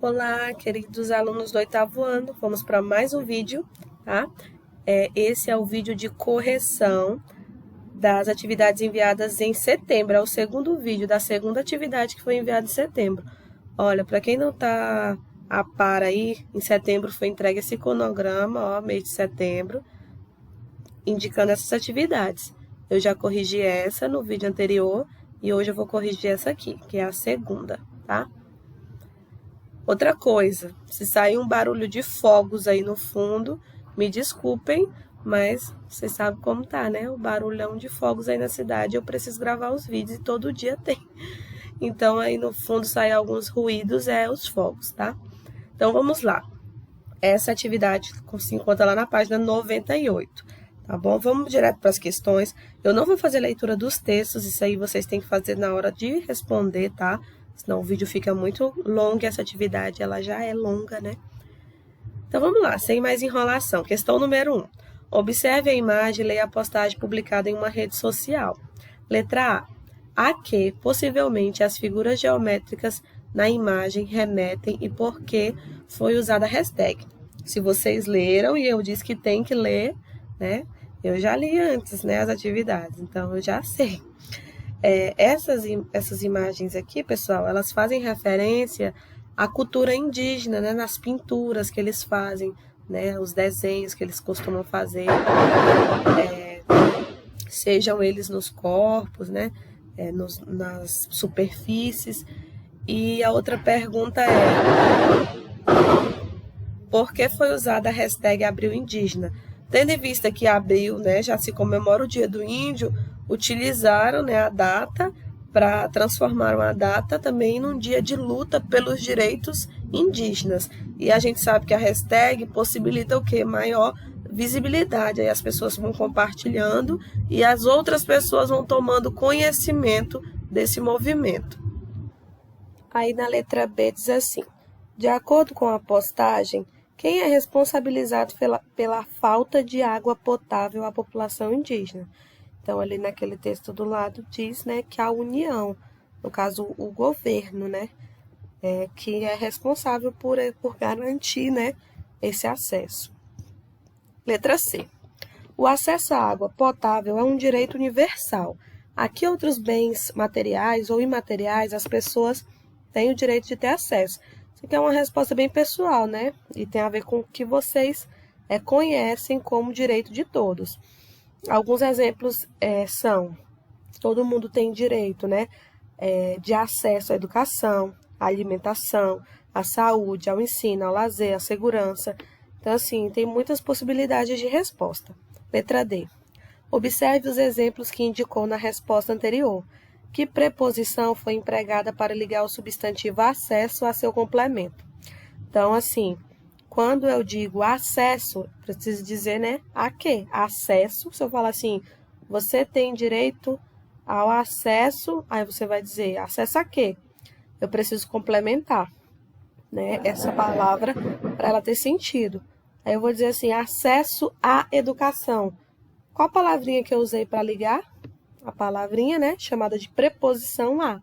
Olá, queridos alunos do 8º ano, vamos para mais um vídeo, tá? Esse é o vídeo de correção das atividades enviadas em setembro, é o segundo vídeo da segunda atividade que foi enviada em setembro. Olha, para quem não tá a par aí, em setembro foi entregue esse cronograma, ó, mês de setembro, indicando essas atividades. Eu já corrigi essa no vídeo anterior e hoje eu vou corrigir essa aqui, que é a segunda, tá? Outra coisa, se sair um barulho de fogos aí no fundo, me desculpem, mas vocês sabem como tá, né? O barulhão de fogos aí na cidade, eu preciso gravar os vídeos e todo dia tem. Então, aí no fundo saem alguns ruídos, os fogos, tá? Então, vamos lá. Essa atividade se encontra lá na página 98, tá bom? Vamos direto para as questões. Eu não vou fazer leitura dos textos, isso aí vocês têm que fazer na hora de responder, tá? Senão o vídeo fica muito longo e essa atividade ela já é longa, né? Então vamos lá, sem mais enrolação. Questão número 1. Observe a imagem e leia a postagem publicada em uma rede social. Letra A. A que, possivelmente, as figuras geométricas na imagem remetem e por que foi usada a hashtag. Se vocês leram e eu disse que tem que ler, né? Eu já li antes, né, as atividades, então eu já sei. Essas imagens aqui, pessoal, elas fazem referência à cultura indígena, né, nas pinturas que eles fazem, né, os desenhos que eles costumam fazer, sejam eles nos corpos, né, nas superfícies. E a outra pergunta por que foi usada a hashtag Abril Indígena? Tendo em vista que abril, né, já se comemora o Dia do Índio, utilizaram, né, a data para transformar a data também num dia de luta pelos direitos indígenas. E a gente sabe que a hashtag possibilita o quê? Maior visibilidade. Aí as pessoas vão compartilhando e as outras pessoas vão tomando conhecimento desse movimento. Aí na letra B diz assim: de acordo com a postagem, quem é responsabilizado pela falta de água potável à população indígena? Então, ali naquele texto do lado diz, né, que a União, no caso o governo, né, que é responsável por garantir, né, esse acesso. Letra C. O acesso à água potável é um direito universal. A que outros bens materiais ou imateriais as pessoas têm o direito de ter acesso? Isso aqui é uma resposta bem pessoal, né? E tem a ver com o que vocês conhecem como direito de todos. Alguns exemplos são: todo mundo tem direito, né, de acesso à educação, à alimentação, à saúde, ao ensino, ao lazer, à segurança. Então, assim, tem muitas possibilidades de resposta. Letra D. Observe os exemplos que indicou na resposta anterior. Que preposição foi empregada para ligar o substantivo acesso a seu complemento? Então, assim, quando eu digo acesso, preciso dizer, né, a quê? Acesso, se eu falar assim, você tem direito ao acesso, aí você vai dizer, acesso a quê? Eu preciso complementar, né, essa palavra para ela ter sentido. Aí eu vou dizer assim, acesso à educação. Qual palavrinha que eu usei para ligar? A palavrinha, né, chamada de preposição a.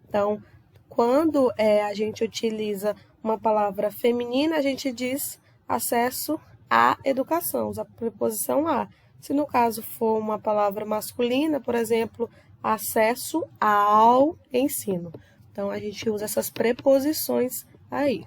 Então, quando a gente utiliza uma palavra feminina, a gente diz acesso à educação, usa a preposição a. Se no caso for uma palavra masculina, por exemplo, acesso ao ensino. Então, a gente usa essas preposições aí.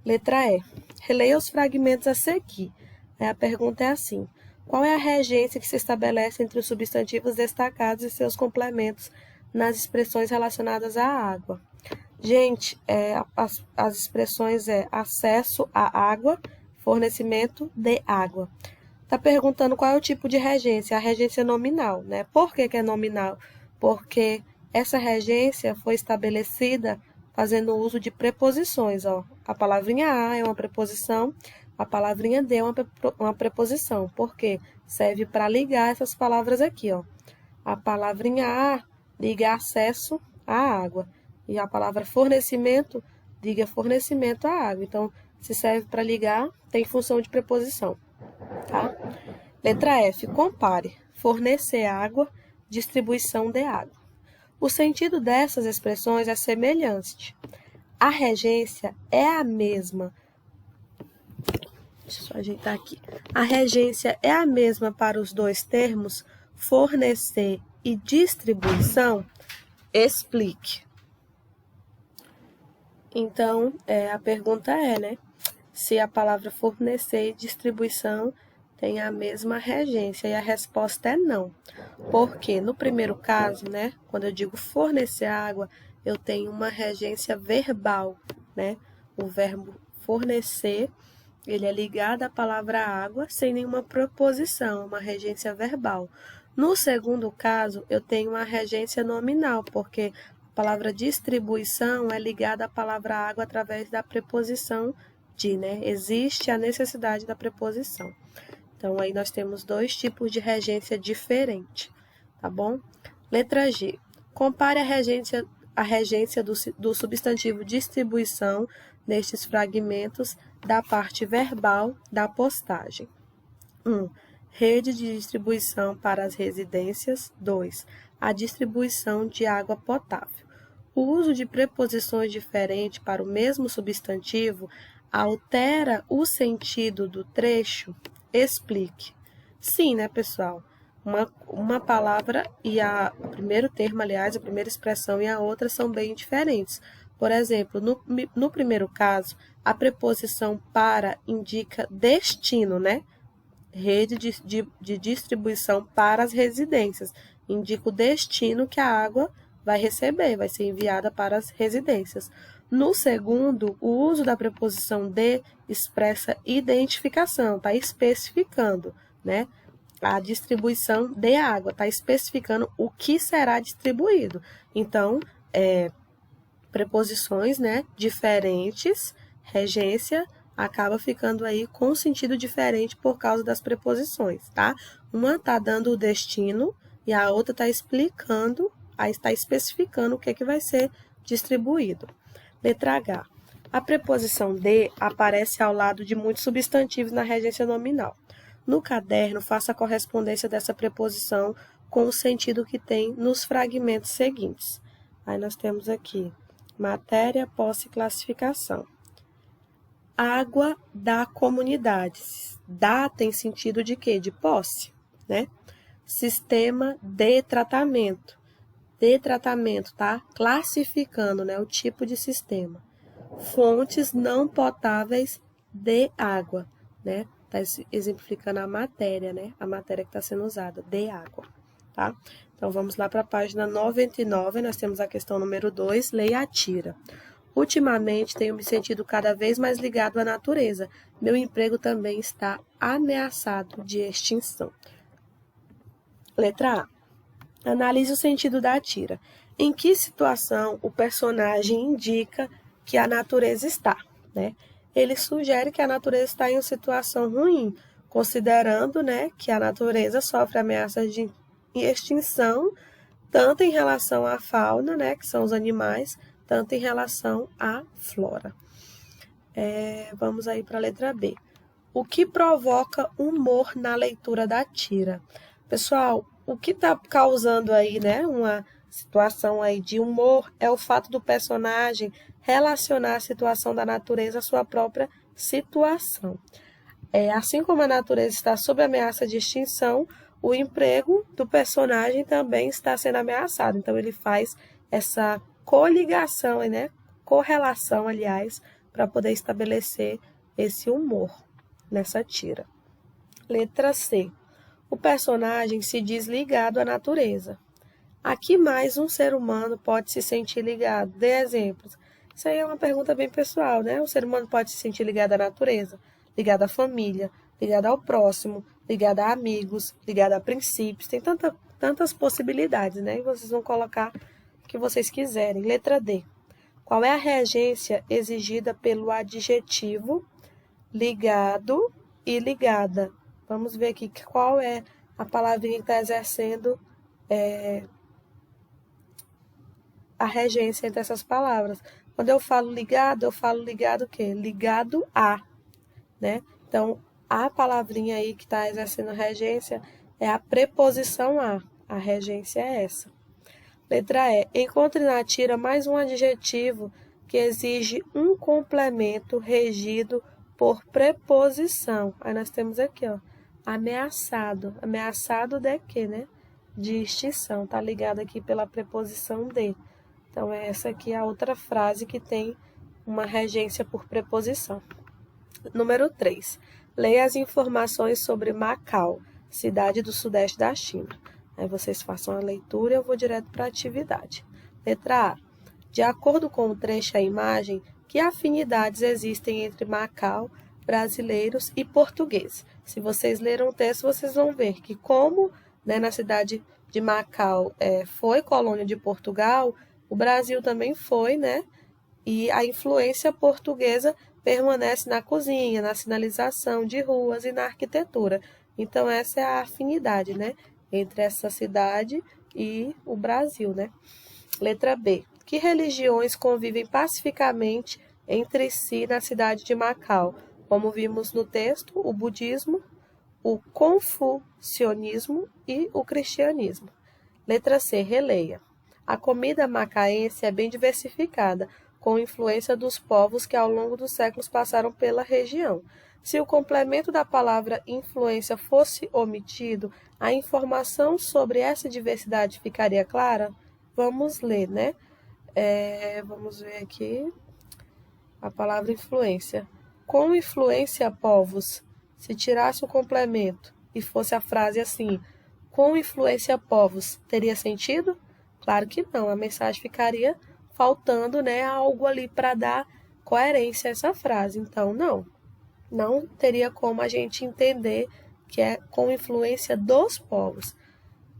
Letra E. Releia os fragmentos a seguir. A pergunta é assim: qual é a regência que se estabelece entre os substantivos destacados e seus complementos nas expressões relacionadas à água? Gente, as expressões acesso à água, fornecimento de água. Está perguntando qual é o tipo de regência, a regência nominal, né? Por que é nominal? Porque essa regência foi estabelecida fazendo uso de preposições, ó. A palavrinha a é uma preposição, a palavrinha de é uma preposição. Por quê? Serve para ligar essas palavras aqui, ó. A palavrinha a liga acesso à água. E a palavra fornecimento liga fornecimento à água. Então, se serve para ligar, tem função de preposição, tá? Letra F. Compare. Fornecer água, distribuição de água. O sentido dessas expressões é semelhante. A regência é a mesma. Deixa eu só ajeitar aqui. A regência é a mesma para os dois termos, fornecer e distribuição? Explique. Então, a pergunta é, né? Se a palavra fornecer e distribuição tem a mesma regência, e a resposta é não. Porque no primeiro caso, né, quando eu digo fornecer água, eu tenho uma regência verbal, né? O verbo fornecer, ele é ligado à palavra água sem nenhuma preposição, uma regência verbal. No segundo caso, eu tenho uma regência nominal, porque a palavra distribuição é ligada à palavra água através da preposição de, né? Existe a necessidade da preposição. Então, aí nós temos dois tipos de regência diferente, tá bom? Letra G. Compare a regência do substantivo distribuição nestes fragmentos da parte verbal da postagem. 1. Rede de distribuição para as residências. 2. A distribuição de água potável. O uso de preposições diferentes para o mesmo substantivo altera o sentido do trecho? Explique. Sim, né, pessoal? Uma palavra e o primeiro termo, aliás, a primeira expressão e a outra são bem diferentes. Por exemplo, no primeiro caso, a preposição para indica destino, né? Rede de distribuição para as residências. Indica o destino que a água vai receber, vai ser enviada para as residências. No segundo, o uso da preposição de expressa identificação, está especificando, né? A distribuição de água, está especificando o que será distribuído. Então, preposições, né, diferentes, regência, acaba ficando aí com sentido diferente por causa das preposições, tá? Uma está dando o destino e a outra está explicando, aí está especificando o que vai ser distribuído. Letra H. A preposição de aparece ao lado de muitos substantivos na regência nominal. No caderno, faça a correspondência dessa preposição com o sentido que tem nos fragmentos seguintes. Aí nós temos aqui matéria, posse e classificação. Água da comunidade. Da tem sentido de quê? De posse, né? Sistema de tratamento. De tratamento, tá? Classificando, né? O tipo de sistema. Fontes não potáveis de água, né? Tá exemplificando a matéria, né? A matéria que está sendo usada, de água, tá? Então, vamos lá para a página 99, nós temos a questão número 2, leia a tira. Ultimamente, tenho me sentido cada vez mais ligado à natureza. Meu emprego também está ameaçado de extinção. Letra A. Analise o sentido da tira. Em que situação o personagem indica que a natureza está, né? Ele sugere que a natureza está em uma situação ruim, considerando, né, que a natureza sofre ameaças de extinção, tanto em relação à fauna, né, que são os animais, tanto em relação à flora. Vamos aí para a letra B. O que provoca humor na leitura da tira? Pessoal, o que está causando aí, né, uma situação aí de humor é o fato do personagem relacionar a situação da natureza à sua própria situação. Assim como a natureza está sob ameaça de extinção, o emprego do personagem também está sendo ameaçado. Então, ele faz essa coligação, né? Correlação, aliás, para poder estabelecer esse humor nessa tira. Letra C. O personagem se diz ligado à natureza. A que mais um ser humano pode se sentir ligado? Dê exemplos. Isso aí é uma pergunta bem pessoal, né? O ser humano pode se sentir ligado à natureza, ligado à família, ligado ao próximo, ligado a amigos, ligado a princípios. Tem tantas possibilidades, né? E vocês vão colocar o que vocês quiserem. Letra D. Qual é a regência exigida pelo adjetivo ligado e ligada? Vamos ver aqui qual é a palavrinha que está exercendo a regência entre essas palavras. Quando eu falo ligado o quê? Ligado a, né? Então, a palavrinha aí que está exercendo a regência é a preposição a. A regência é essa. Letra E. Encontre na tira mais um adjetivo que exige um complemento regido por preposição. Aí nós temos aqui, ó, ameaçado. Ameaçado de quê, né? De extinção. Tá ligado aqui pela preposição de. Então, essa aqui é a outra frase que tem uma regência por preposição. Número 3. Leia as informações sobre Macau, cidade do sudeste da China. Aí vocês façam a leitura e eu vou direto para a atividade. Letra A. De acordo com o trecho e a imagem, que afinidades existem entre Macau, brasileiros e portugueses? Se vocês leram o texto, vocês vão ver que como, né, na cidade de Macau foi colônia de Portugal, o Brasil também foi, né? E a influência portuguesa permanece na cozinha, na sinalização de ruas e na arquitetura. Então, essa é a afinidade, né, entre essa cidade e o Brasil, né? Letra B. Que religiões convivem pacificamente entre si na cidade de Macau? Como vimos no texto, o budismo, o confucionismo e o cristianismo. Letra C. Releia. A comida macaense é bem diversificada, com influência dos povos que ao longo dos séculos passaram pela região. Se o complemento da palavra influência fosse omitido, a informação sobre essa diversidade ficaria clara? Vamos ler, né? Vamos ver aqui a palavra influência. Com influência povos, se tirasse o complemento e fosse a frase assim, com influência povos, teria sentido? Claro que não, a mensagem ficaria faltando, né, algo ali para dar coerência a essa frase. Então, não teria como a gente entender que é com influência dos povos.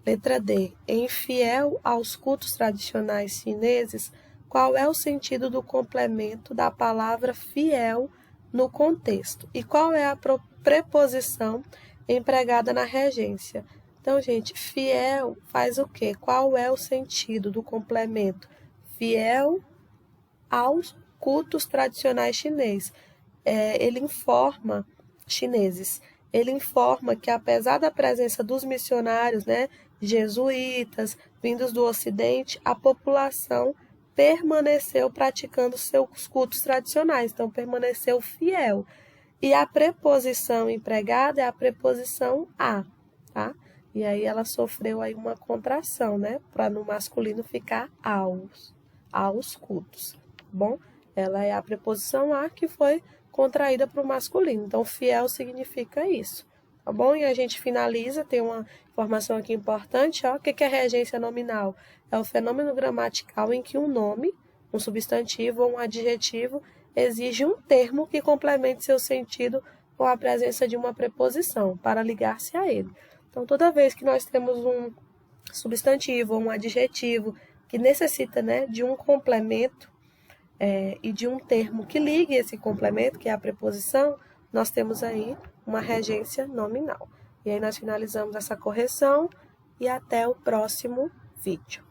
Letra D. Em fiel aos cultos tradicionais chineses, qual é o sentido do complemento da palavra fiel no contexto? E qual é a preposição empregada na regência? Então, gente, fiel faz o quê? Qual é o sentido do complemento? Fiel aos cultos tradicionais chineses. Ele informa que apesar da presença dos missionários, né, jesuítas, vindos do Ocidente, a população permaneceu praticando seus cultos tradicionais, então permaneceu fiel. E a preposição empregada é a preposição a, tá? E aí ela sofreu aí uma contração, né, para no masculino ficar aos cultos, tá bom? Ela é a preposição a que foi contraída para o masculino. Então, fiel significa isso, tá bom? E a gente finaliza, tem uma informação aqui importante, ó. O que é regência nominal? É o fenômeno gramatical em que um nome, um substantivo ou um adjetivo exige um termo que complemente seu sentido com a presença de uma preposição para ligar-se a ele. Então, toda vez que nós temos um substantivo ou um adjetivo que necessita, né, de um complemento e de um termo que ligue esse complemento, que é a preposição, nós temos aí uma regência nominal. E aí nós finalizamos essa correção e até o próximo vídeo.